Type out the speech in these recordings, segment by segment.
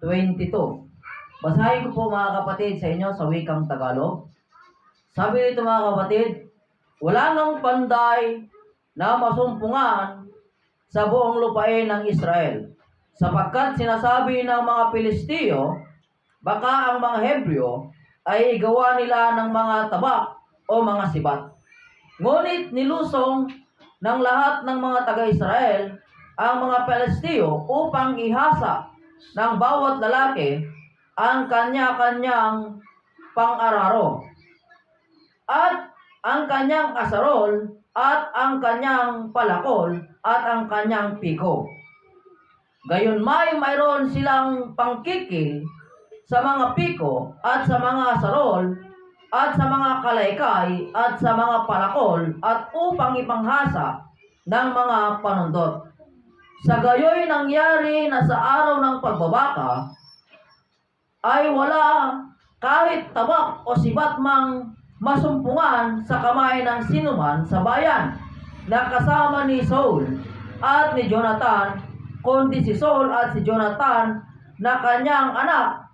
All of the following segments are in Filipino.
22. Basahin ko po mga kapatid sa inyo sa wikang Tagalog. Sabi nito mga kapatid, wala nang panday na masumpungan sa buong lupain ng Israel, sapagkat sinasabi ng mga Pilisteo, baka ang mga Hebreo ay igawa nila ng mga tabak o mga sibat. Ngunit nilusong ng lahat ng mga taga-Israel ang mga Pilisteo upang ihasa ng bawat lalaki ang kanya-kanyang pang-araro at ang kanyang asarol at ang kanyang palakol at ang kanyang piko. Gayon mayroon silang pangkikil sa mga piko at sa mga asarol at sa mga kalaykay at sa mga palakol at upang ipanghasa ng mga panundot. Sa gayoy nangyari na sa araw ng pagbabaka ay wala kahit tabak o sibat mang masumpungan sa kamay ng sinuman sa bayan na kasama ni Saul at ni Jonathan, kundi si Saul at si Jonathan na kanyang anak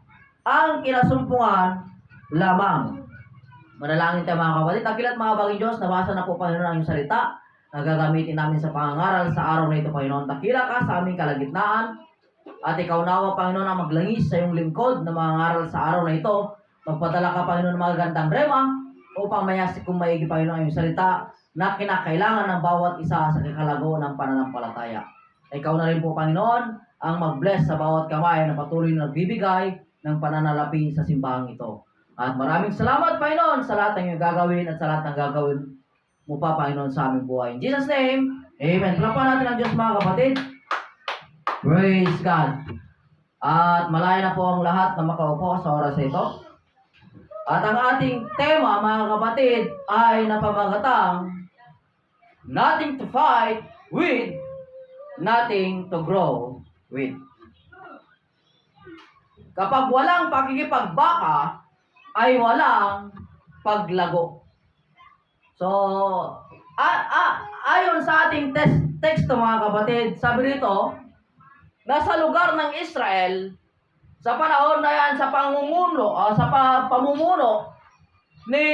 ang kinasumpungan lamang. Manalangin tayo mga kapatid. Dakilat mga baging Diyos, nabasa na po Panginoon ang iyong salita na gagamitin namin sa pangangaral sa araw na ito, Panginoon. Dakila ka sa aming kalagitnaan at ikaw nawa, Panginoon, ang maglangis sa iyong lingkod na mangangaral sa araw na ito. Magpadala ka, Panginoon, ng mga gandang rema upang mayasik kong maigi, Panginoon, ang iyong salita na kinakailangan ng bawat isa sa kakalago ng pananampalataya. Ikaw na rin po, Panginoon, ang mag-bless sa bawat kamay na patuloy na nagbibigay ng pananalapi sa simbahang ito. At maraming salamat, Panginoon, sa lahat ng iyong gagawin at sa lahat ng gagawin mo pa, Panginoon, sa aming buhay. In Jesus' name, amen. Palapakan natin ang Diyos, mga kapatid. Praise God. At malaya na po ang lahat na makaupo sa oras ito. At ang ating tema, mga kapatid, ay napamagatang nothing to fight with, nothing to grow with. Kapag walang pakikipagbaka, ay walang paglago. So, ayon sa ating text mga kapatid, sabi rito, nasa lugar ng Israel, sa panahon na yan, sa pamumuno ni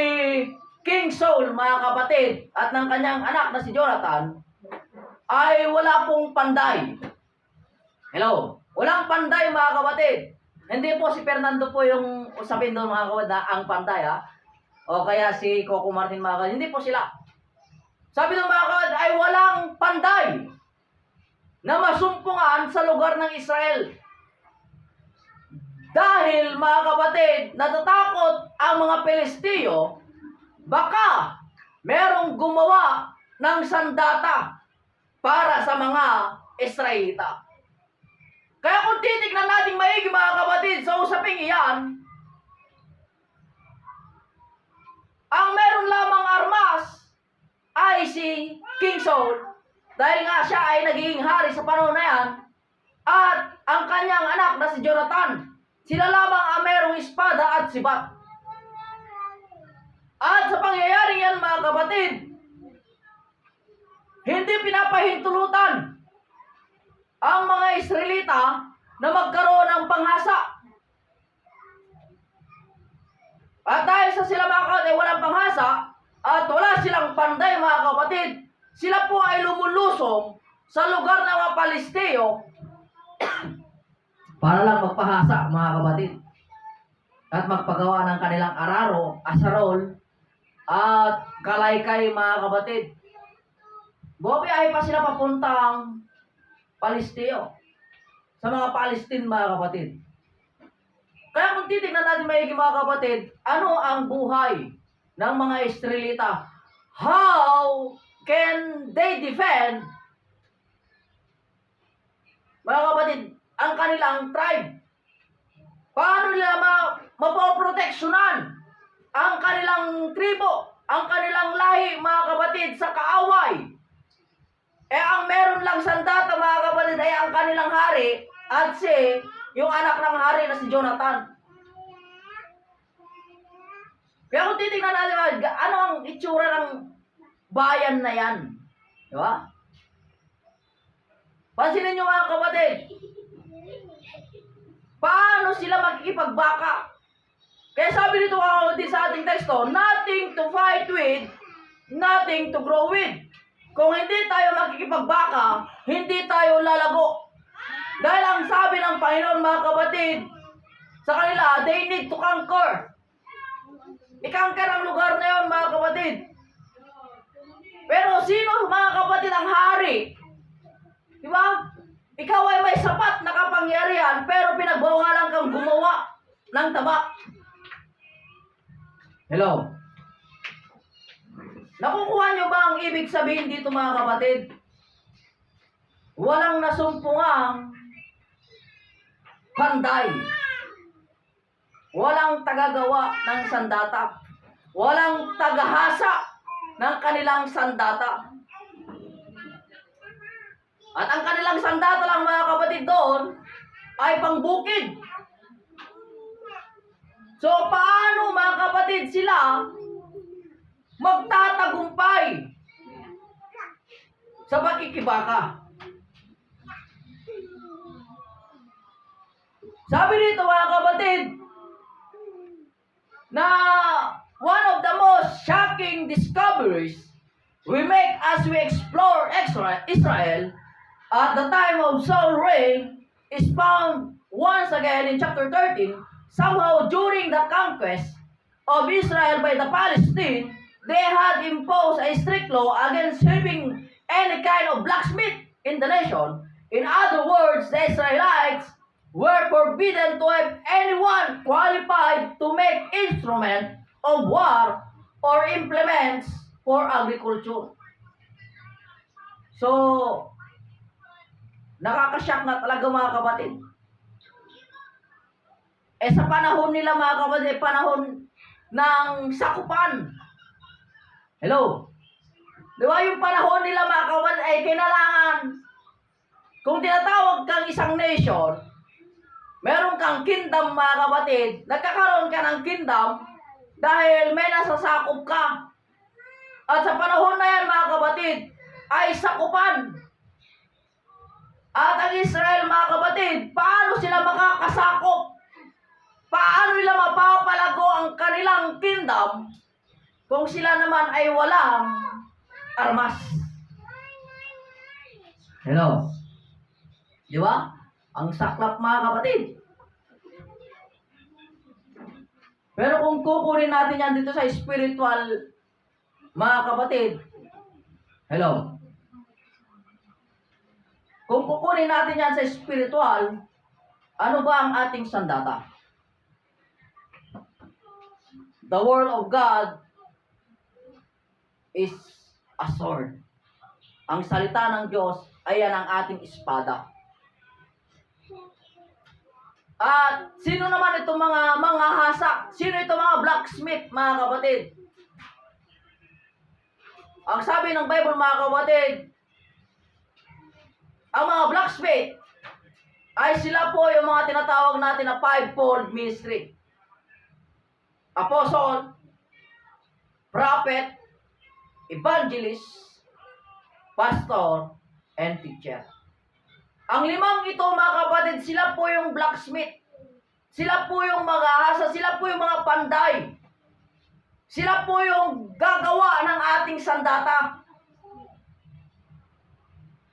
King Saul, mga kapatid, at ng kanyang anak na si Jonathan, ay wala pong panday. Hello? Walang panday, mga kapatid. Hindi po si Fernando po yung usapin doon, mga kapatid, na ang panday, ha? O kaya si Coco Martin, mga kapatid. Hindi po sila. Sabi ng mga kapatid, ay walang panday na masumpungan sa lugar ng Israel. Dahil, mga kapatid, natatakot ang mga Pilisteo, baka merong gumawa ng sandata para sa mga Israelita. Kaya kung titignan natin maigi, mga kapatid, sa usaping iyan, ang meron lamang armas ay si King Saul, dahil nga siya ay nagiging hari sa panahon na yan, at ang kanyang anak na si Jonathan, sila lamang ang merong espada at sibat. At sa pangyayaring yan, mga kapatid, hindi pinapahintulutan ang mga Israelita na magkaroon ng panghasa. At dahil sa sila, mga kapatid, ay walang panghasa at wala silang panday, mga kapatid, sila po ay lumulusong sa lugar ng mga Palisteo para lang magpahasa, mga kapatid, at magpagawa ng kanilang araro, asarol, at kalaykay, mga kapatid. Bumiyahe pa sila papuntang Palisteo, sa mga Palestine, mga kapatid. Kaya kung titignan natin maigi, mga kapatid, ano ang buhay ng mga Israelita? How can they defend, mga kapatid, ang kanilang tribe? Paano nila mapoproteksyonan ang kanilang tribo, ang kanilang lahi, mga kapatid, sa kaaway? Ang meron lang sandata, mga kapatid, ay ang kanilang hari at yung anak ng hari na si Jonathan. Kaya kung titignan natin, ano ang itsura ng bayan na yan? Di ba? Pansinin nyo, mga kapatid. Paano paano sila makikipagbaka. Kaya sabi dito mga kapatid sa ating teksto, nothing to fight with, nothing to grow with. Kung hindi tayo makikipagbaka, hindi tayo lalago. Dahil ang sabi ng Panginoon mga kapatid, sa kanila, they need to conquer. Ikangkar ang lugar na yon mga kapatid. Pero sino mga kapatid ang hari? Diba? Ikaw ay may sapat na kapangyarihan, pero pinagbawalan kang gumawa ng taba. Hello? Nakukuha nyo ba ang ibig sabihin dito mga kapatid? Walang nasumpungang panday. Walang tagagawa ng sandata. Walang tagahasa ng kanilang sandata. At ang kanilang sandata lang mga kapatid doon ay pangbukid. So paano mga kapatid sila magtatagumpay sa pagkikibaka? Sabi dito mga kapatid na one of the most shocking discoveries we make as we explore Israel at the time of Saul's reign is found once again in chapter 13. Somehow during the conquest of Israel by the Palestine, they had imposed a strict law against having any kind of blacksmith in the nation. In other words, the Israelites were forbidden to have anyone qualified to make instruments of war or implements for agriculture. So, nakakasyak na talaga mga kapatid. Sa panahon nila mga kapatid, panahon ng sakupan. Hello? Di ba yung panahon nila mga kapatid ay kailangan, kung tinatawag kang isang nation, meron kang kingdom mga kapatid, nagkakaroon ka ng kingdom dahil may nasasakop ka. At sa panahon na yan mga kapatid, ay sakupan. At ang Israel mga kapatid, paano sila makakasakop? Paano nila mapapalago ang kanilang kingdom kung sila naman ay walang armas? Hello? Di ba? Ang saklap mga kapatid. Pero kung kukunin natin yan dito sa spiritual mga kapatid, hello? Kung kukunin natin yan sa spiritual, ano ba ang ating sandata? The word of God is a sword. Ang salita ng Diyos ay yan ang ating espada. At sino naman itong mga hasa? Sino itong mga blacksmith, mga kapatid? Ang sabi ng Bible, mga kapatid, ang mga blacksmith ay sila po yung mga tinatawag natin na fivefold ministry. Apostle, prophet, evangelist, pastor, and teacher. Ang limang ito mga kapatid, sila po yung blacksmith. Sila po yung mag-aasa, sila po yung mga panday. Sila po yung gagawa ng ating sandata.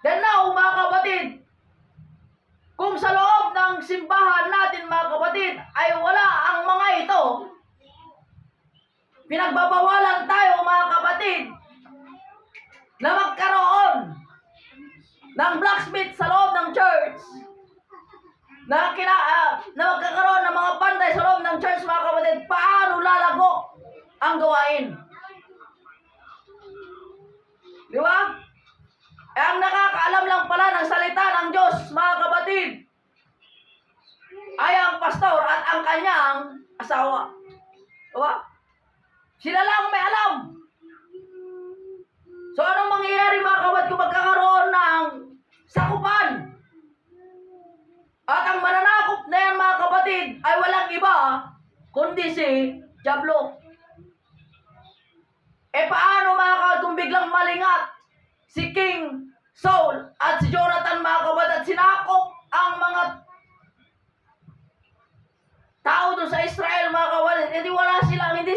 Then now mga kapatid, kung sa loob ng simbahan natin mga kapatid ay wala ang mga ito, pinagbabawalan tayo mga kapatid na magkaroon ng blacksmith sa loob ng church, na magkakaroon ng mga panday sa loob ng church mga kapatid. Paano lalago ang gawain? Di ba? Ang nakakaalam lang pala ng salita ng Diyos mga kapatid ay ang pastor at ang kanyang asawa. Di ba? Sila lang may alam. So anong mangyayari mga kapatid kung magkakaroon ng sakupan? At ang mananakop na yan mga kapatid ay walang iba kundi si Diablo. Paano mga kapatid kung biglang malingat si King Saul at si Jonathan mga kapatid at sinakop ang mga hindi wala sila, hindi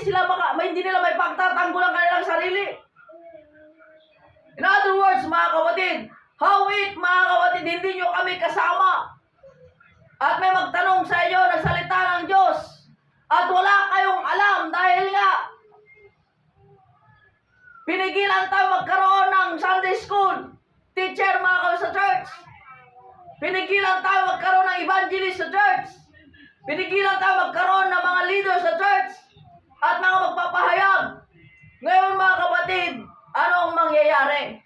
nila may pagtatanggol ang kanilang sarili. In other words, mga kapatid, how it, mga kapatid, hindi nyo kami kasama. At may magtanong sa inyo ng salita ng Diyos. At wala kayong alam dahil nga pinigilan tayo magkaroon ng Sunday school teacher, mga kapatid, sa church. Pinigilan tayo magkaroon ng evangelist sa church. Pinigilan tayo magkaroon ng mga leader sa church at mga magpapahayag. Ngayon, mga kapatid, ano ang mangyayari?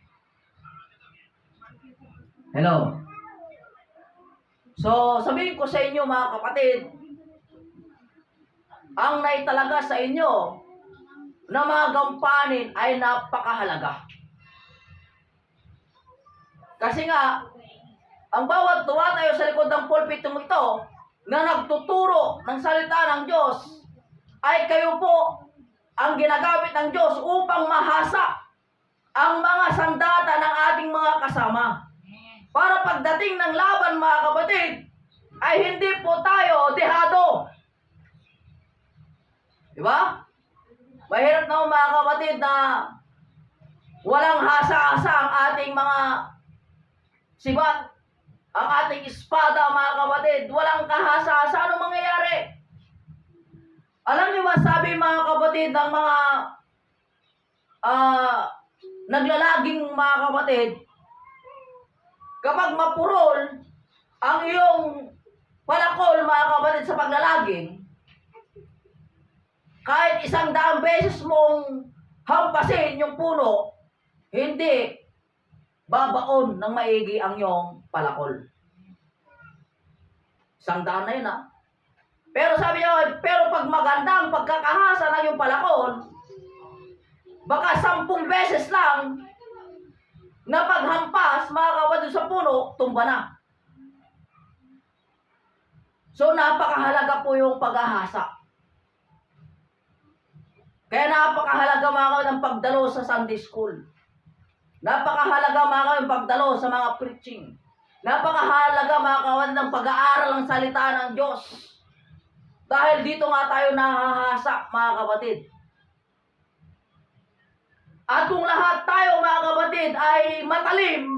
Hello. So, sabihin ko sa inyo, mga kapatid, ang naitalaga sa inyo na mga gampanin ay napakahalaga. Kasi nga, ang bawat tumatayo sa likod ng pulpitong ito na nagtuturo ng salita ng Diyos ay kayo po ang ginagamit ng Diyos upang mahasa ang mga sandata ng ating mga kasama. Para pagdating ng laban, mga kapatid, ay hindi po tayo dehado. Diba? Mahirap na mga kapatid na walang hasa-hasa ang ating mga sibat, ang ating espada, mga kapatid. Walang kahasa-hasa. Ano mangyayari? Alam niyo ba, sabi mga kapatid ng mga naglalaging mga kapatid, kapag mapurol ang iyong palakol, mga kapatid, sa paglalaging, kahit 100 beses mong hampasin yung puno, hindi babaon ng maigi ang iyong palakol. 100 na yun, ha? Pero sabi niya, pero pag maganda ang pagkakahasa ng iyong palakol, baka 10 beses lang na paghampas, mga kapatid, sa puno, tumba na. So, napakahalaga po yung paghahasa. Kaya napakahalaga, mga kapatid, ang pagdalo sa Sunday School. Napakahalaga, mga kapatid, ang pagdalo sa mga preaching. Napakahalaga, mga kapatid, ang pag-aaral ng salita ng Diyos. Dahil dito nga tayo nahahasa, mga kapatid. At kung lahat tayo, mga kapatid, ay matalim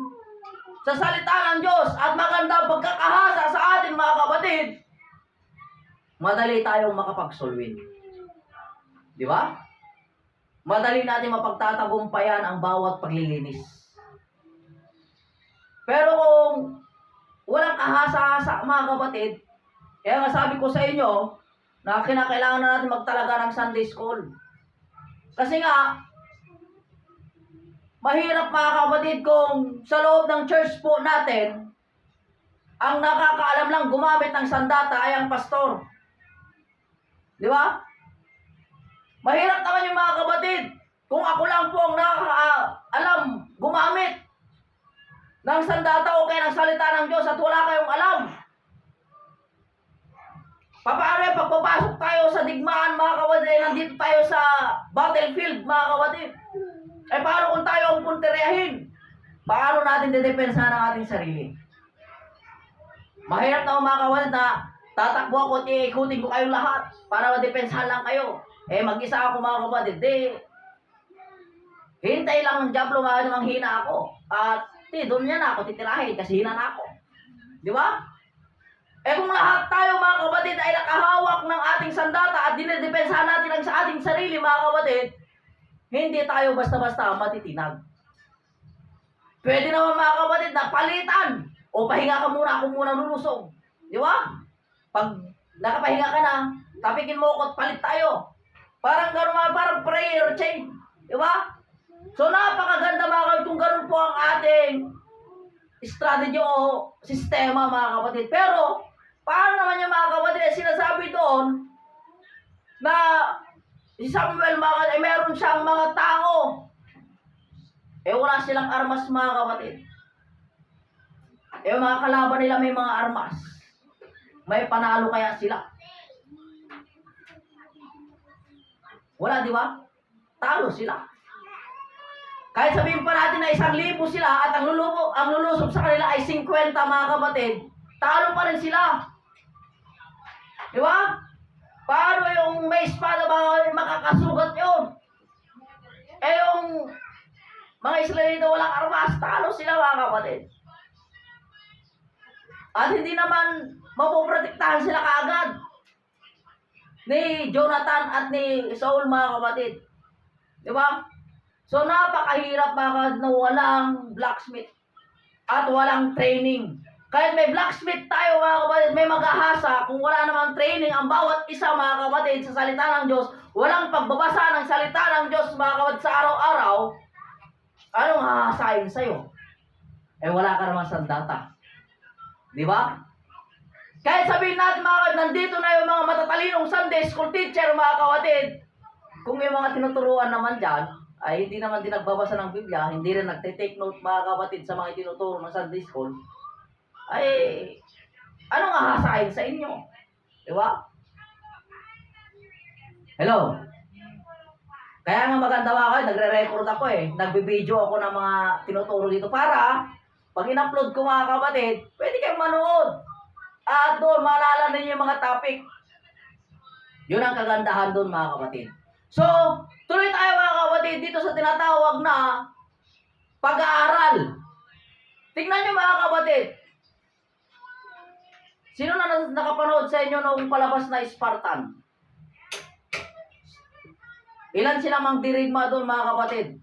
sa salita ng Diyos at magandang pagkakahasa sa atin, mga kapatid, madali tayong makapagsulwin. Di ba? Madali natin mapagtatagumpayan ang bawat paglilinis. Pero kung walang kahasa-hasa, mga kapatid, kaya nga sabi ko sa inyo na kinakailangan na natin magtalaga ng Sunday School. Kasi nga, mahirap, mga kapatid, kung sa loob ng church po natin, ang nakakaalam lang gumamit ng sandata ay ang pastor. Di ba? Mahirap naman yung mga kapatid kung ako lang po ang nakakaalam gumamit ng sandata o kaya ng salita ng Diyos at wala kayong alam. Paano yung pagpapasok tayo sa digmaan, mga kapatid, nandito tayo sa battlefield, mga kapatid? Eh, paano kung tayo ang punteriyahin? Paano natin dedepensahan ang ating sarili? Mahirap na, mga kapatid, na tatakbo ako at iikutin ko kayong lahat para madepensahan lang kayo. Eh, mag-isa ako, mga kapatid. Hintay lang ng Diablo, mga namang hina ako. At doon niya na ako titirahin kasi hina na ako. Di ba? Eh, kung lahat tayo, mga kapatid, ay nakahawak ng ating sandata at dinedepensahan natin ang sa ating sarili, mga kapatid, hindi tayo basta-basta matitinag. Pwede naman, mga kapatid, na palitan. O pahinga ka muna, ako muna lulusog. Di ba? Pag nakapahinga ka na, tapikin mo ako at palit tayo. Parang gano'n, parang prayer chain. Di ba? So, napakaganda, mga kapatid, kung gano'n po ang ating strategy o sistema, mga kapatid. Pero, paano naman yung mga kapatid, sinasabi doon na si Samuel, mga kapatid, meron siyang mga tao. Eh, wala silang armas, mga kapatid. Eh, mga kalaban nila may mga armas. May panalo kaya sila? Wala, di ba? Talo sila. Kahit sabihin pa natin na 1,000 sila at ang lulusob sa kanila ay 50, mga kapatid, talo pa rin sila. Di ba? Paano paano yung may espada ba makakasugat yun? Eh yung mga Israelita walang armas, talo sila mga kapatid. At hindi naman mapoprotektahan sila kaagad ni Jonathan at ni Saul mga kapatid. Di ba? So napakahirap mga kapatid na walang blacksmith at walang training. Kahit may blacksmith tayo mga kapatid, may maghahasa, kung wala namang training ang bawat isa mga kapatid sa salita ng Diyos, walang pagbabasa ng salita ng Diyos mga kapatid sa araw-araw, anong hahasain sa'yo? Eh wala ka naman sandata. Di ba? Kahit sabihin natin mga kapatid, nandito na yung mga matatalinong Sunday school teacher mga kapatid, kung yung mga tinuturuan naman dyan, ay hindi naman din nagbabasa ng Biblia, hindi rin nagte-take note mga kapatid sa mga tinuturo ng Sunday school, ay anong hahasain sa inyo? Di ba? Hello? Kaya nga maganda mga kapatid, nagre-record ako nagbe-video ako ng mga tinuturo dito para pag in-upload ko mga kapatid, pwede kayong manood. At doon, maalala ninyo yung mga topic. Yun ang kagandahan doon mga kapatid. So, tuloy tayo mga kapatid dito sa tinatawag na pag-aaral. Tingnan nyo mga kapatid. Sino na nakapanood sa inyo noong palabas na Spartan? Ilan sila mang dirigma doon mga kapatid?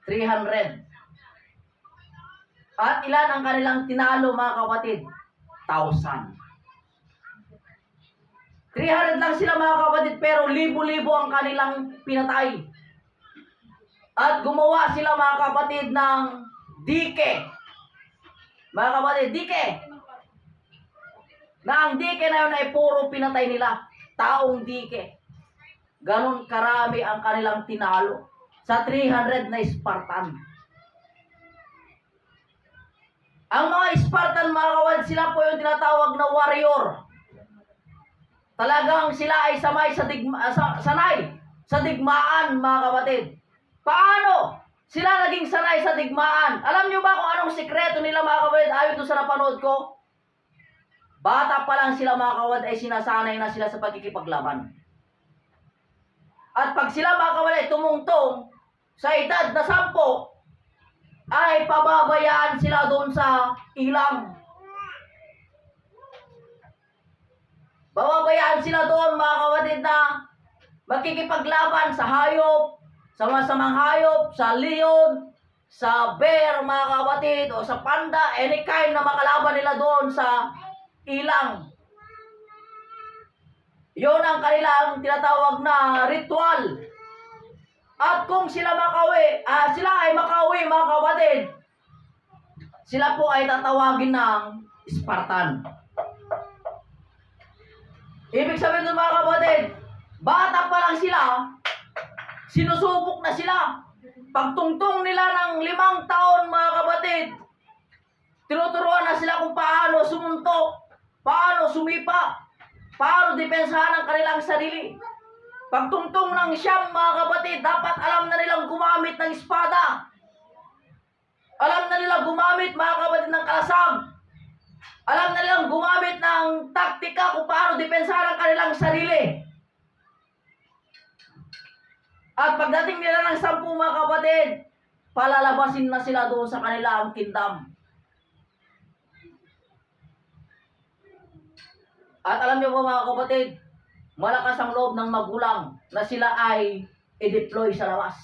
300. At ilan ang kanilang tinalo mga kapatid? 1,000. 300 lang sila mga kapatid pero libo-libo ang kanilang pinatay. At gumawa sila mga kapatid ng dike. Mga kapatid, dike. Na ang dike na yun ay puro pinatay nila. Taong dike. Ganon karami ang kanilang tinalo sa 300 na Spartan. Ang mga Spartan mga kapatid, sila po yung tinatawag na warrior. Talagang sila ay sanay sa digmaan mga kapatid. Paano sila naging sanay sa digmaan? Alam nyo ba kung anong sikreto nila mga kapatid ayon doon sa napanood ko? Bata pa lang sila mga kapatid ay sinasanay na sila sa pagkikipaglaban. At pag sila mga kapatid tumungtong sa edad na 10, ay pababayaan sila doon sa ilang. Pababayaan sila doon mga kapatid na makikipaglaban sa hayop, sa masamang hayop, sa leon, sa bear mga kapatid, o sa panda, any kind na makalaban nila doon sa ilang. Yun ang kanilang tinatawag na ritual. At kung sila ay makawi mga kapatid, sila po ay tatawagin ng Spartan. Ibig sabihin ng mga kapatid, bata pa lang sila, sinusubok na sila. Pagtungtong nila ng 5 taon mga kapatid, tinuturuan na sila kung paano sumuntok, paano sumipa, paano depensahan ang kanilang sarili. Pagtungtong ng 9 mga kapatid, dapat alam na nilang gumamit ng espada. Alam na nilang gumamit mga kapatid ng kalasag. Alam na nilang gumamit ng taktika kung paano depensahan ang kanilang sarili. At pagdating nila ng 10 mga kapatid, palalabasin na sila doon sa kanilang kingdom. At alam niyo po mga kapatid, malakas ang loob ng magulang na sila ay i-deploy sa labas.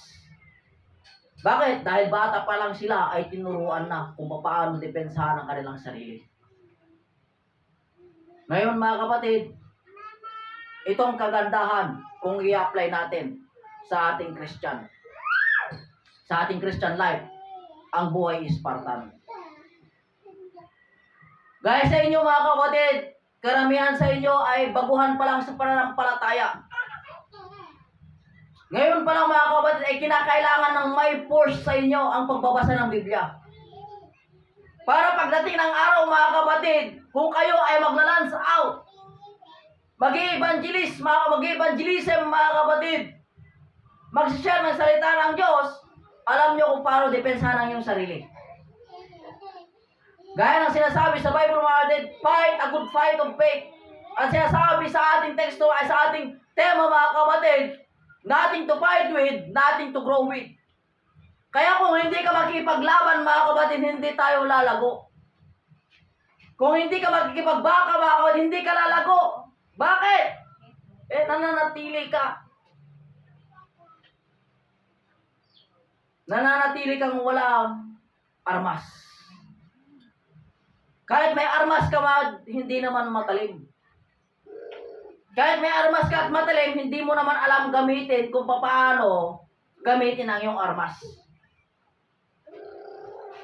Bakit? Dahil bata pa lang sila ay tinuruan na kung paano depensahan ang kanilang sarili. Ngayon mga kapatid, itong kagandahan kung i-apply natin sa ating Christian. Sa ating Christian life, ang buhay is Spartan. Gaya sa inyo mga kapatid, karamihan sa inyo ay baguhan pa lang sa pananampalataya. Ngayon pa lang mga kapatid ay kinakailangan ng may force sa inyo ang pagbabasa ng Biblia. Para pagdating ng araw mga kapatid, kung kayo ay maglalans out, mag-evangelism mga kapatid, mag-share ng salita ng Diyos, alam nyo kung paano depensahan ang iyong sarili. Gaya ng sinasabi sa Bible mga kapatid, fight a good fight of faith. At sinasabi sa ating teksto ay sa ating tema mga kapatid, nothing to fight with, nothing to grow with. Kaya kung hindi ka makikipaglaban mga kapatid, hindi tayo lalago. Kung hindi ka makikipagbaka mga kapatid, hindi ka lalago. Bakit? Nananatili ka. Nananatili kang walang armas. Kahit may armas ka, hindi naman matalim. Kahit may armas ka at matalim, hindi mo naman alam gamitin kung paano gamitin ang iyong armas.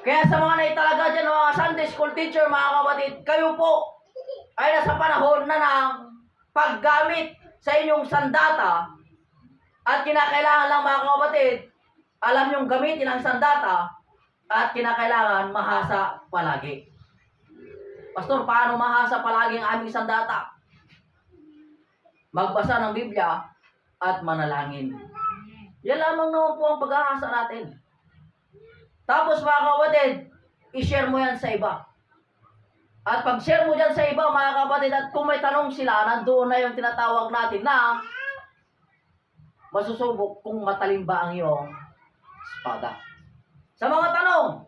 Kaya sa mga naitalaga dyan, mga Sunday school teacher, mga kapatid, kayo po ay nasa panahon na ng paggamit sa inyong sandata at kinakailangan lang mga kapatid, alam niyong gamitin ang sandata at kinakailangan mahasa palagi. Pastor, paano mahasa palagi ang aming sandata? Magbasa ng Biblia at manalangin. Yan lamang naman po ang pag-ahasa natin. Tapos mga kapatid, i-share mo yan sa iba. At pag-share mo dyan sa iba mga kapatid, at kung may tanong sila, nandoon na yung tinatawag natin na masusubok kung matalim ba ang iyong espada. Sa mga tanong,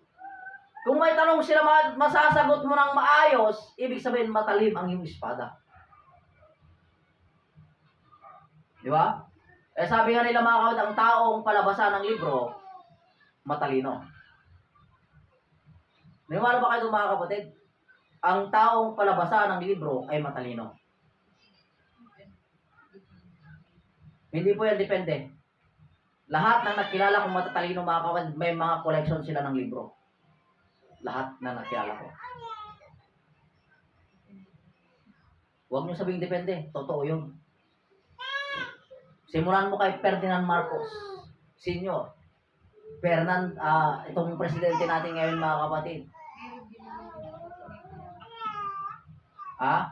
kung may tanong sila, masasagot mo ng maayos, ibig sabihin matalim ang iyong espada. Di ba? Sabi nga nila mga kapatid, ang taong palabasan ng libro, matalino. Naniwala ba kayo mga kapatid? Ang taong palabasan ng libro ay matalino. Hindi po yan depende. Lahat ng nakilala kong matatalino mga kapatid, may mga collection sila ng libro. Lahat na nakilala ko. Huwag niyo sabing depende. Totoo yun. Simulan mo kay Ferdinand Marcos Sr. Itong presidente natin ngayon mga kapatid. Ha?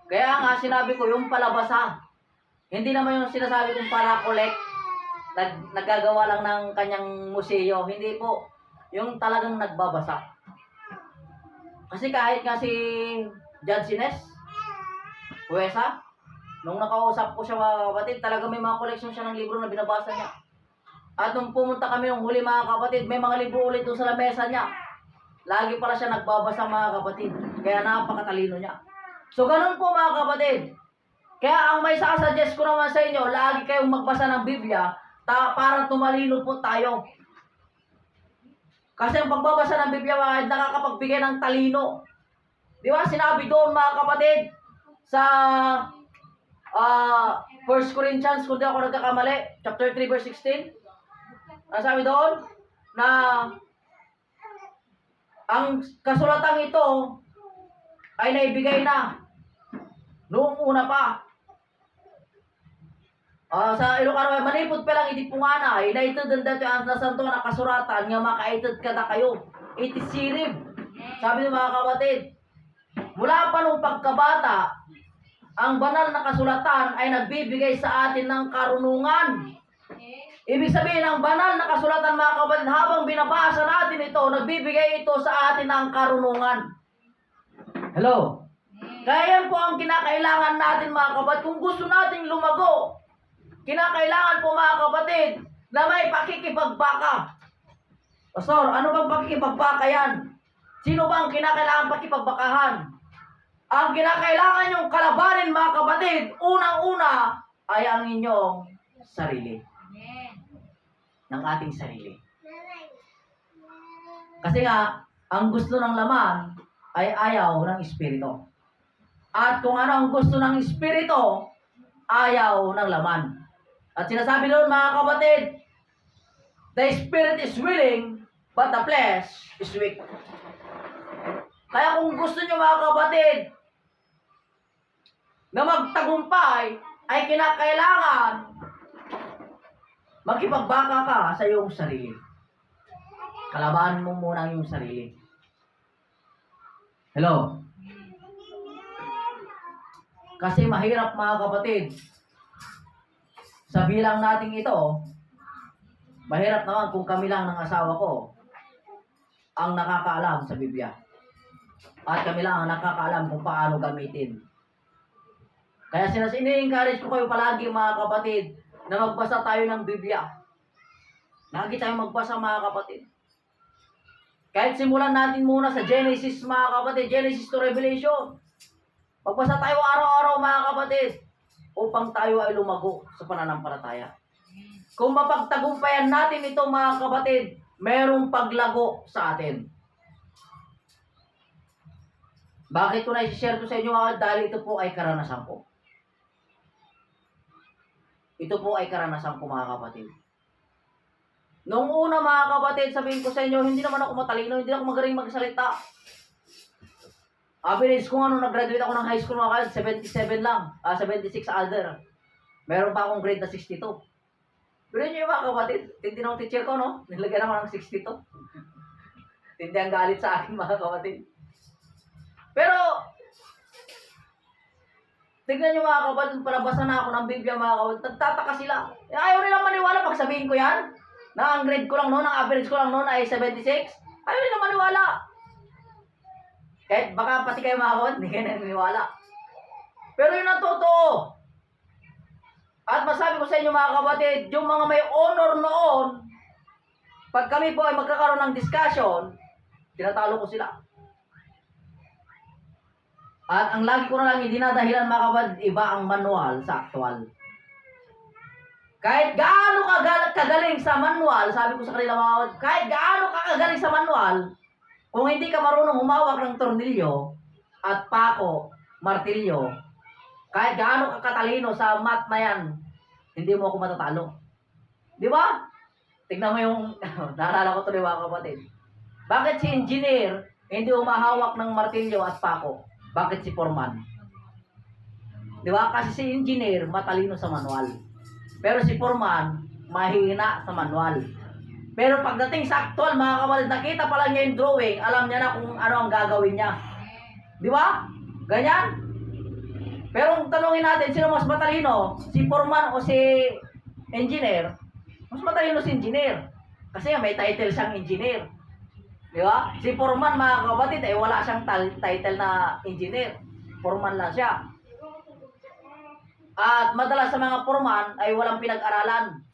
Kaya nga sinabi ko yung palabasa. Hindi naman yung sinasabi kong para collect. Naggagawa lang ng kanyang museo. Hindi po. Yung talagang nagbabasa. Kasi kahit nga si Judge Ines Huesa, nung nakausap ko siya mga kapatid, talaga may mga koleksyon siya ng libro na binabasa niya. At nung pumunta kami ng huli mga kapatid, may mga libro ulit doon sa lamesa niya. Lagi pala siya nagbabasa mga kapatid. Kaya napakatalino niya. So ganun po mga kapatid. Kaya ang may sasuggest ko naman sa inyo, lagi kayong magbasa ng Biblia para tumalino po tayo. Kasi ang pagbabasa ng Biblia ay nakakapagbigay ng talino. Di ba? Sinabi doon mga kapatid sa 1 Corinthians, kung di ako nagkakamali, chapter 3 verse 16. Sabi doon na ang kasulatang ito ay naibigay na noong una pa. Sa Ilocano, manipod pa lang idipungana, inaitod ang dati ang nasanto na kasuratan, nga makaitod ka na kayo. Itisirib. Sabi ng mga kapatid, mula pa nung pagkabata, ang banal na kasulatan ay nagbibigay sa atin ng karunungan. Ibig sabihin, ang banal na kasulatan mga kapatid, habang binabasa natin ito, nagbibigay ito sa atin ng karunungan. Hello? Kaya yan po ang kinakailangan natin mga kapatid. Kung gusto nating lumago, kinakailangan po mga kapatid na may pakikipagbaka. Pastor, ano bang pakikipagbaka yan? Sino bang kinakailangan pakipagbakahan? Ang kinakailangan yung kalabanin mga kapatid, unang-una ay ang inyong sarili. Ng ating sarili. Kasi nga, ang gusto ng laman ay ayaw ng Espiritu. At kung ano ang gusto ng Espiritu, ayaw ng laman. At sinasabi doon mga kapatid, the spirit is willing, but the flesh is weak. Kaya kung gusto nyo mga kapatid, na magtagumpay, ay kinakailangan makipagbaka ka sa iyong sarili. Kalabanan mo muna ang iyong sarili. Hello? Kasi mahirap mga kapatid, sa bilang nating ito, mahirap naman kung kami lang ng asawa ko ang nakakaalam sa Biblia. At kami lang ang nakakaalam kung paano gamitin. Kaya ini-encourage ko kayo palagi mga kapatid na magbasa tayo ng Biblia. Lagi tayong magbasa mga kapatid. Kahit simulan natin muna sa Genesis mga kapatid, Genesis to Revelation. Magbasa tayo araw-araw mga kapatid upang tayo ay lumago sa pananampalataya. Kung mapagtagumpayan natin ito mga kapatid, merong paglago sa atin. Bakit ko na-share ko sa inyo mga dahil ito po ay karanasan ko. Ito po ay karanasan ko mga kapatid. Noong una mga kapatid, sabihin ko sa inyo, hindi naman ako matalino, hindi ako magaling magsalita. Average ko nga nung nag-graduate ako ng high school mga kapatid, 77 lang, 76 other. Meron pa akong grade na 62. Pero yun yung mga kapatid, tindi ng teacher ko, no? Nilagyan ako ng 62. Tindi ang galit sa akin mga kapatid. Pero, tignan nyo mga kapatid, palabasa na ako ng Biblia mga kapatid, nagtataka sila. Ayaw nilang maniwala pag sabihin ko yan. Na ang grade ko lang noon, ang average ko lang noon ay 76. Ayaw nilang maniwala. Kahit baka pati kayo mga kapatid, hindi kayo naniniwala. Pero yun ang totoo. At masabi ko sa inyo mga kapatid, yung mga may honor noon, pag kami po ay magkakaroon ng discussion, tinatalo ko sila. At ang lagi ko na lang idinadahilan mga kapatid, iba ang manual sa actual. Kahit gaano kagaling sa manual, sabi ko sa kanila mga kapatid, kahit gaano kagaling sa manual, kung hindi ka marunong humawak ng tornilyo at pako, martilyo, kahit gaano ka katalino sa math na yan, hindi mo ako matatalo. Di ba? Tignan mo yung, naalala ko ito mga kapatid. Bakit si engineer hindi humahawak ng martilyo at pako? Bakit si foreman? Di ba? Kasi si engineer matalino sa manual. Pero si foreman mahina sa manual. Pero pagdating sa actual mga kapatid, nakita pa lang niya yung drawing, alam niya na kung ano ang gagawin niya. Di ba? Ganyan? Pero kung tanungin natin, sino mas matalino? Si foreman o si engineer? Mas matalino si engineer. Kasi may title siyang engineer. Di ba? Si foreman mga kapatid, eh wala siyang title na engineer. Foreman lang siya. At madalas sa mga foreman ay walang pinag-aralan.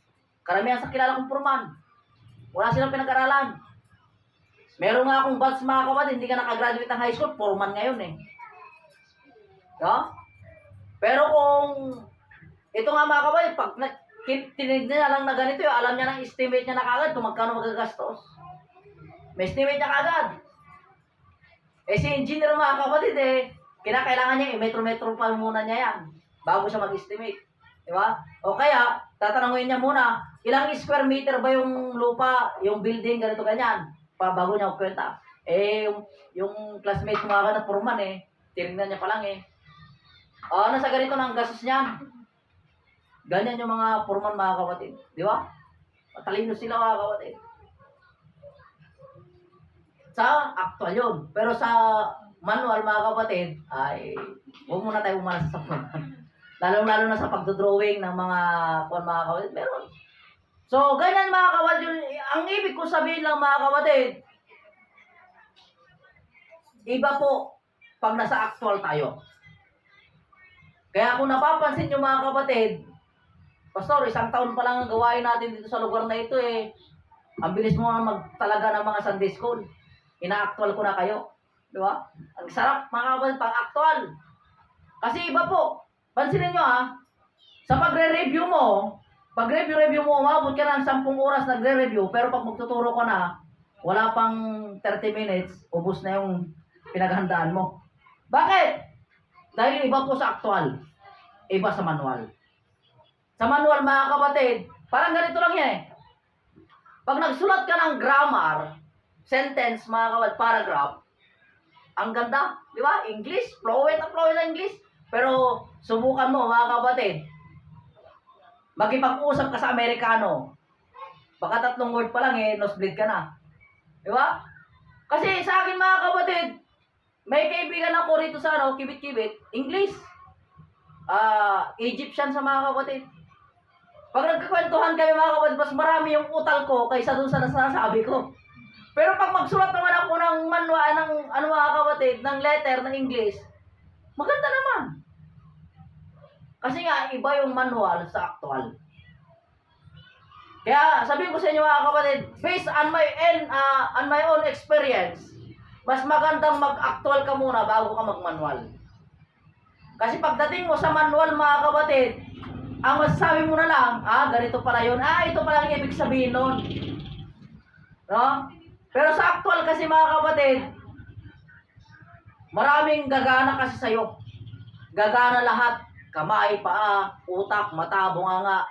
Karamihan sa kilala kong foreman, wala silang pinag-aralan. Meron nga akong batch mga kapatid, hindi ka nakagraduate ng high school, foreman ngayon eh. No? Pero kung ito nga mga kapatid, pag tinignan niya lang na ganito, alam niya ng estimate niya na kagad kung magkano magagastos. May estimate niya kagad. Eh si engineer mga kapatid eh, kinakailangan niya metro-metro pa muna niya yan bago siya mag-estimate. Di ba? O kaya, tatanungin niya muna, ilang square meter ba yung lupa, yung building, ganito ganyan, bago niya magkwenta. Eh, yung classmate ko mga na foreman eh, tinignan niya pa lang eh. Nasa ganito ng gastos niyan. Ganyan yung mga foreman mga kapatid. Di ba? Matalino sila mga kapatid. Sa actual yun. Pero sa manual mga kapatid, ay huwag muna tayo umalas sa foreman. Lalo-lalo na sa pagdodrawing ng mga kapatid. Meron. So, ganyan mga kapatid. Ang ibig ko sabihin lang mga kapatid, iba po pag nasa actual tayo. Kaya kung napapansin nyo mga kapatid, Pastor, 1 taon pa lang ang gawain natin dito sa lugar na ito eh. Ang bilis mo nga magtalaga ng mga Sunday school. Ina-actual ko na kayo. Di ba? Ang sarap mga kapatid pang-actual. Kasi iba po. Pansinin nyo sa pagre-review mo, pag-review mo, umabot ka ng 10 oras nagre-review, pero pag magtuturo ka na, wala pang 30 minutes, ubos na yung pinaghandaan mo. Bakit? Dahil iba po sa actual, iba sa manual. Sa manual mga kapatid, parang ganito lang yan eh. Pag nagsulat ka ng grammar, sentence mga kapatid, paragraph, ang ganda, di ba? English, fluent na English. Pero subukan mo mga kapatid, makipag-usap ka sa Amerikano, baka 3 word pa lang eh, nosebleed ka na. Di ba? Kasi sa akin mga kapatid, may kaibigan ako rito sa kibit-kibit, English. Egyptian sa mga kapatid. Pag nagkakwentuhan kami mga kapatid, mas marami yung utal ko kaysa dun sa nasasabi ko. Pero pag magsulat naman ako ng manual, ng ano mga kapatid, ng letter ng English, maganda naman. Kasi nga, iba yung manual sa actual. Kaya sabihin ko sa inyo mga kapatid, based on my own experience, mas magandang mag-actual ka muna bago ka mag-manual. Kasi pagdating mo sa manual mga kapatid, ang masasabi mo na lang, ganito pala yun, ito pala ang ibig sabihin nun. No? Pero sa actual kasi mga kapatid, maraming gagana kasi sa'yo. Gagana lahat. Kamay, paa, utak, mata, bunganga,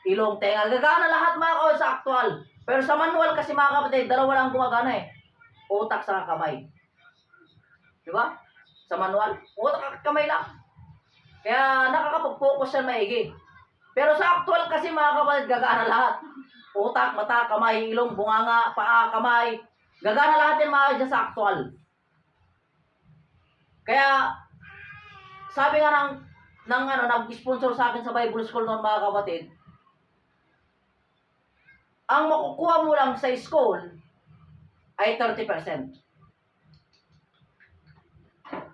ilong, tenga. Gagana lahat mga kapatid sa actual. Pero sa manual kasi mga kapatid, dalawa lang gumagana eh. Utak sa kamay. Diba? Sa manual, utak at kamay lang. Kaya nakakapag-focus siya maigi. Pero sa actual kasi mga kapatid, gagana lahat. Utak, mata, kamay, ilong, bunganga, paa, kamay. Gagana lahat yan mga kapatid sa actual. Kaya, sabi nga nag-sponsor sa akin sa Bible School noon mga kapatid, ang makukuha mo lang sa school ay 30%.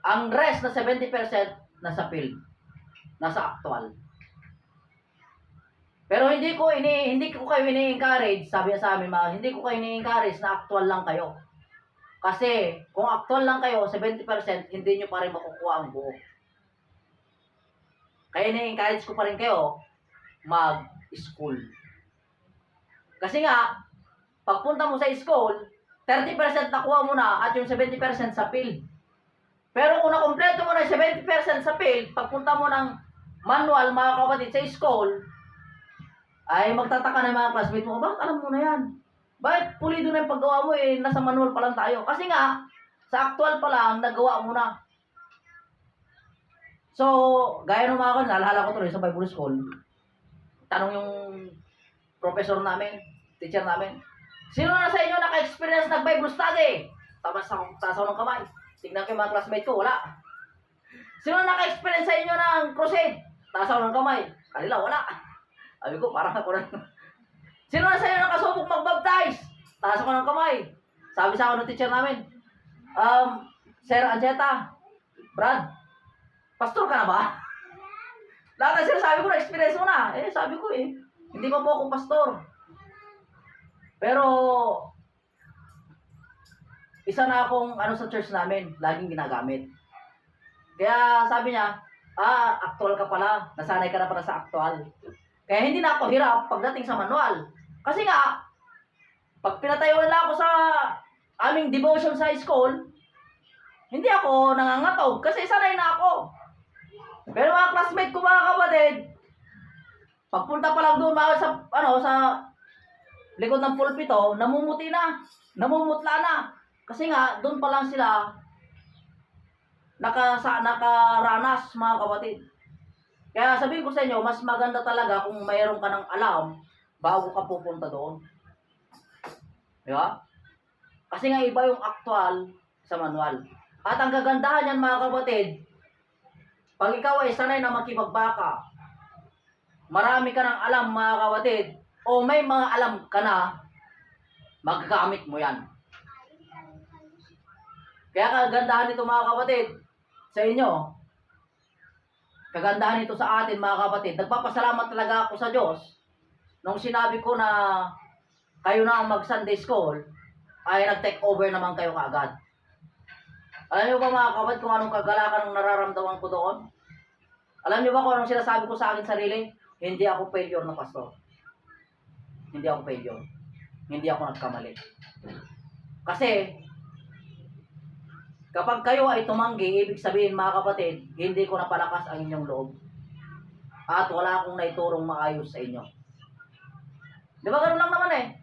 Ang rest na 70% nasa field, nasa actual. Pero hindi ko kayo ini-encourage, sabi sa amin mga, hindi ko kayo ini-encourage na actual lang kayo. Kasi kung actual lang kayo, 70%, hindi nyo pa rin makukuha ang buo. Kaya ini-encourage ko pa rin kayo mag-school. Kasi nga, pagpunta mo sa school, 30% nakuha mo na at yung 70% sa field. Pero kung nakompleto mo na 70% sa field, pagpunta mo ng manual mga kapatid sa school, ay magtataka na yung mga classmate mo, bakit alam mo na yan? Bakit pulido na yung paggawa mo nasa manual pa lang tayo? Kasi nga, sa actual pa lang, nagawa mo na. So, gaya ng mga naalala ko tuloy sa Bible School, tanong yung professor namin, teacher namin, sino na sa inyo naka-experience nag-Bible study? Taas ako ng kamay. Tignan ko yung mga classmate ko, wala. Sino na naka-experience sa inyo ng crusade? Taas ako ng kamay. Kanila, wala. Sabi ko, parang ako na. Sino na sa inyo nakasubok mag-baptize? Taas ako ng kamay. Sabi sa ako ng teacher namin, Sir Anjeta, Brad, pastor ka na ba? Lahat na sinasabi ko, na-experience mo na. Sabi ko hindi pa po ako pastor. Pero, isa na akong sa church namin, laging ginagamit. Kaya sabi niya, actual ka pala, nasanay ka na pala sa actual. Kaya hindi na ako hirap pagdating sa manual. Kasi nga, pag pinatayo nila ako sa aming devotion sa school, hindi ako nangangatog kasi sanay na ako. Pero mga classmate ko mga kapatid, pagpunta pa lang doon sa likod ng pulpito, namumuti na, namumutla na. Kasi nga, doon pa lang sila nakaranas mga kapatid. Kaya sabihin ko sa inyo, mas maganda talaga kung mayroon ka ng alam bago ka pupunta doon. Di ba? Kasi nga iba yung actual sa manual. At ang kagandahan yan mga kapatid, pag ikaw ay sanay na makipagbaka, marami ka ng alam mga kapatid, o may mga alam ka na, magagamit mo yan. Kaya kagandahan nito mga kapatid, sa inyo, kagandahan nito sa atin mga kapatid, nagpapasalamat talaga ako sa Diyos nung sinabi ko na kayo na ang mag-Sunday School, ay nag-take over naman kayo kaagad. Alam niyo ba mga kapatid kung anong kagalakan ang nararamdaman ko doon? Alam niyo ba kung anong sinasabi ko sa akin sarili? Hindi ako failure na pastor. Hindi ako failure. Hindi ako nagkamali. Kasi, kapag kayo ay tumanggi, ibig sabihin mga kapatid, hindi ko napalakas ang inyong loob. At wala akong naiturong maayos sa inyo. Di ba ganun lang naman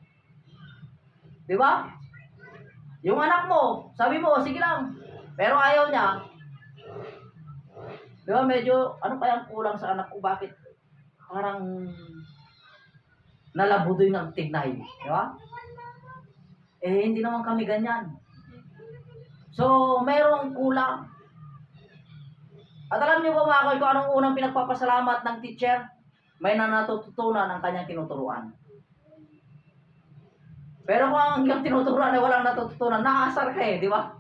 Di ba? Yung anak mo, sabi mo, sige lang. Pero ayaw niya. Di ba medyo, ano kayang kulang sa anak ko? Bakit? Parang nalabudoy ng tignay. Di ba? Hindi naman kami ganyan. So, mayroong kulang. At alam niyo ba mga kung anong unang pinagpapasalamat ng teacher? May natututunan ang kanyang tinuturuan. Pero kung ang iyong tinuturuan ay walang natututunan, nakasar ka eh, di ba?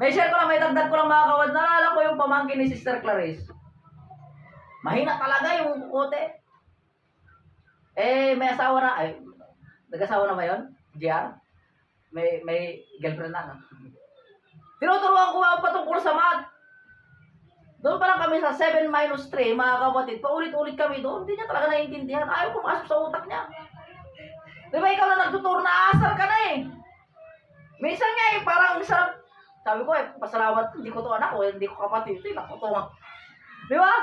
May share ko lang, may dagdag ko lang mga kawad. Naalala ko yung pamangkin ni Sister Clarice. Mahina talaga yung kote. May asawa na. Nag-asawa na ba yun? GR? May girlfriend na. Tinuturuan ko ang patungkol sa math. Doon pa lang kami sa 7 minus 3, mga kapatid. Paulit-ulit kami doon. Hindi niya talaga naiintindihan. Ayaw pumasok sa utak niya. Di ba ikaw na nagtuturo na asar ka na eh. Minsan nga parang sarap. Sabi ko pasalamat, hindi ko to anak o hindi ko kapatid. Ito yung nakuto nga. Di ba?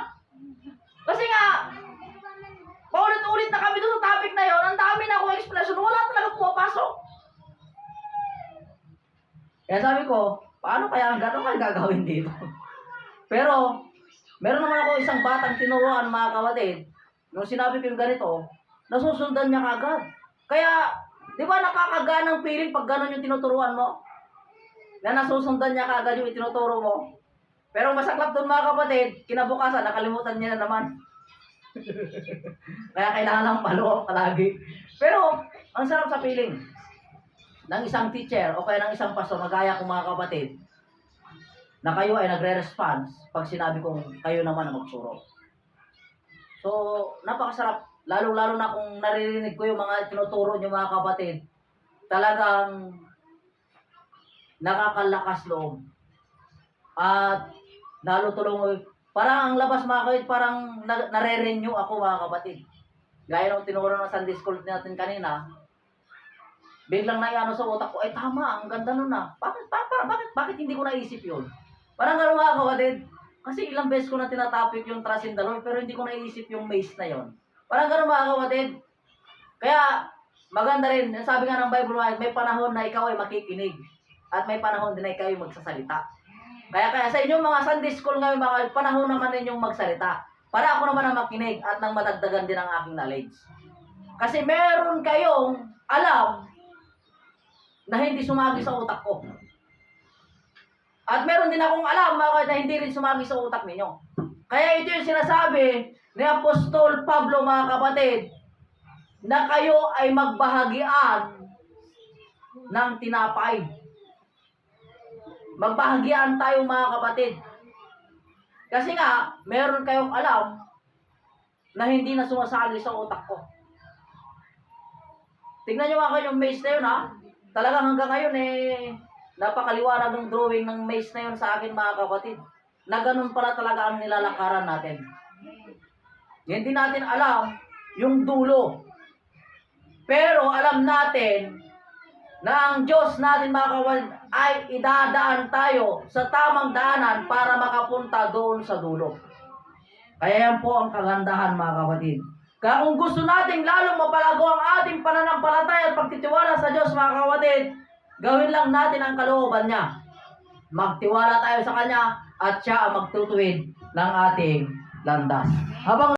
Kasi nga, paulit-ulit na kami doon sa topic na yon. Ang dami na akong explanation. Wala talaga pumapasok. Kaya sabi ko, paano kaya gano'n kayo gagawin dito? Pero, meron naman ako isang batang tinuruan mga kapatid. Nung sinabi ko yung ganito, nasusundan niya kagad. Kaya, di ba nakakaganang feeling pag gano'n yung tinuturuan mo? Na nasusundan niya kagad yung itinuturo mo. Pero masaklap doon mga kapatid, kinabukasan, nakalimutan niya na naman. Kaya kailangan lang follow up palagi. Pero, ang sarap sa feeling ng isang teacher o kaya ng isang pastor na gaya kong mga kapatid, na kayo ay nagre-response pag sinabi kong kayo naman ang magturo. So, napakasarap. Lalo-lalo na kung naririnig ko yung mga tinuturo niyo mga kapatid, talagang nakakalakas loob. At lalo tulong, parang ang labas mga kapatid, parang nare-renew ako mga kapatid. Gaya nung tinuro ng Sunday School natin kanina, biglang naiano sa utak ko, tama, ang ganda nun na. Bakit hindi ko naisip yun? Parang gano'n mga kapatid. Kasi ilang beses ko na tinatopic yung trust in the Lord, pero hindi ko naisip yung maze na yon. Parang gano'n mga kapatid. Kaya, maganda rin, sabi nga ng Bible, may panahon na ikaw ay makikinig. At may panahon din na ikaw ay magsasalita. Kaya sa inyong mga Sunday School ngayon, mga panahon naman ninyong magsalita. Para ako naman ang makinig at nang madagdagan din ang aking knowledge. Kasi meron kayong alam na hindi sumagi sa utak ko. At meron din akong alam na hindi rin sumagi sa utak ninyo. Kaya ito yung sinasabi ni Apostol Pablo mga kapatid, na kayo ay magbahagian ng tinapay. Magbahagian tayo mga kapatid. Kasi nga, meron kayong alam na hindi na sumasali sa utak ko. Tignan nyo mga yung maze na yun ha. Talagang hanggang ngayon napakaliwanag ng drawing ng maze na yun sa akin mga kapatid. Na ganun pala talaga ang nilalakaran natin. Hindi natin alam yung dulo. Pero alam natin na ang Diyos natin mga kapatid ay idadaan tayo sa tamang daanan para makapunta doon sa dulo. Kaya yan po ang kagandahan mga kapatid. Kaya kung gusto nating lalong mapalago ang ating pananampalataya at pagtitiwala sa Diyos mga kapatid, gawin lang natin ang kalooban niya. Magtiwala tayo sa Kanya at Siya ang magtutuwid ng ating landas. Habang